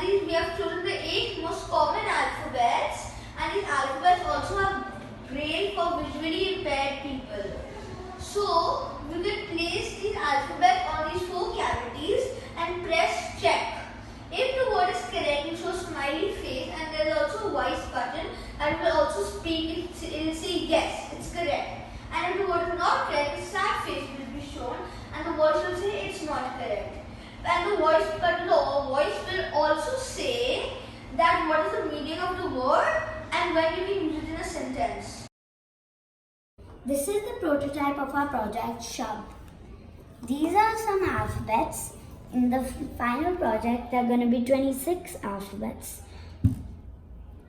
and these we have chosen the 8 most common alphabets, and these alphabets also have braille for visually impaired people. So we can place these alphabets on these 4 cavities and press check. If the word is correct, you show smiley face, and there is also a voice button that will also speak. It will say yes, it's correct. And if the word is not correct, a sad face will be shown, and the voice will say it's not correct. And the voice will also say that what is the meaning of the word and when you can use it in a sentence. This is the prototype of our project Shabd. These are some alphabets. In the final project, there are going to be 26 alphabets.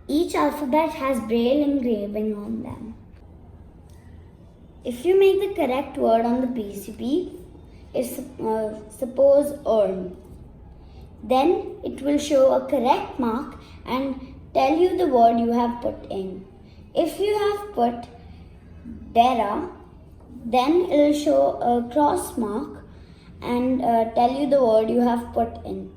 Each alphabet has braille engraving on them. If you make the correct word on the PCB, suppose ORM, then it will show a correct mark and tell you the word you have put in. If you have put DERA, then it will show a cross mark and tell you the word you have put in.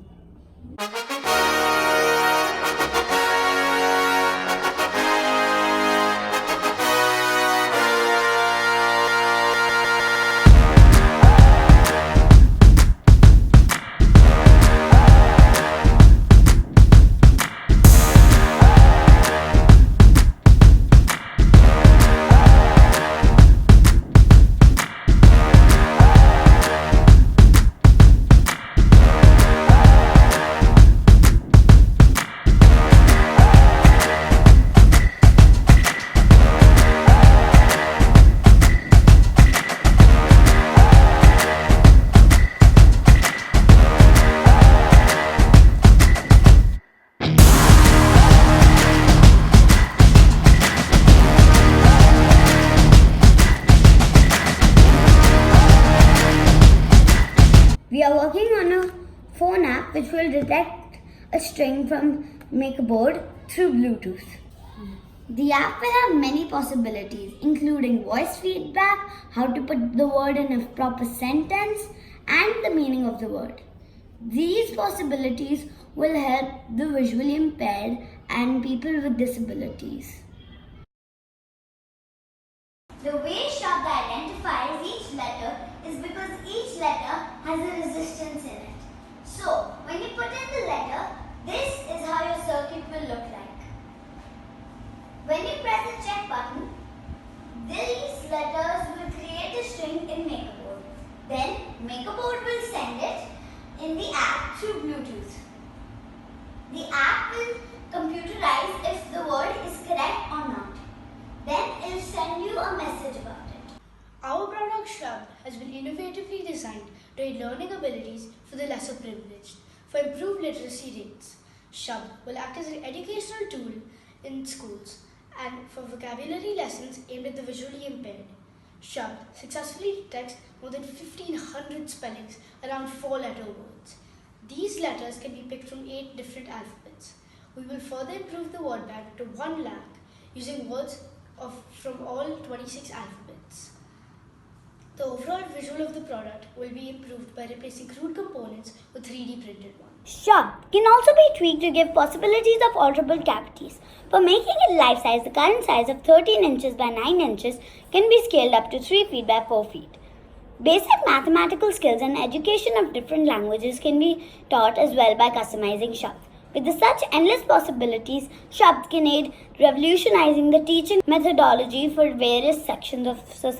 We are working on a phone app which will detect a string from MakerBoard through Bluetooth. The app will have many possibilities, including voice feedback, how to put the word in a proper sentence, and the meaning of the word. These possibilities will help the visually impaired and people with disabilities. The way Shabd identifies each letter is because each letter has a resistance in it. So, when you put in the letter, this is how your circuit will look like. When you press the check button, these letters will create a string in MakerBoard. Then, MakerBoard will send it in the app through Bluetooth. The app will computerize if the word is correct or not. Then it will send you a message about it. Our product Shabd has been innovatively designed to aid learning abilities for the lesser privileged. For improved literacy rates, Shabd will act as an educational tool in schools and for vocabulary lessons aimed at the visually impaired. Shabd successfully detects more than 1,500 spellings around 4-letter words. These letters can be picked from 8 different alphabets. We will further improve the word bank to 1 lakh using words from all 26 alphabets. The overall visual of the product will be improved by replacing crude components with 3D printed ones. Shabd can also be tweaked to give possibilities of alterable cavities. For making it life-size, the current size of 13 inches by 9 inches can be scaled up to 3 feet by 4 feet. Basic mathematical skills and education of different languages can be taught as well by customizing Shabd. With such endless possibilities, Shabd can aid revolutionizing the teaching methodology for various sections of society.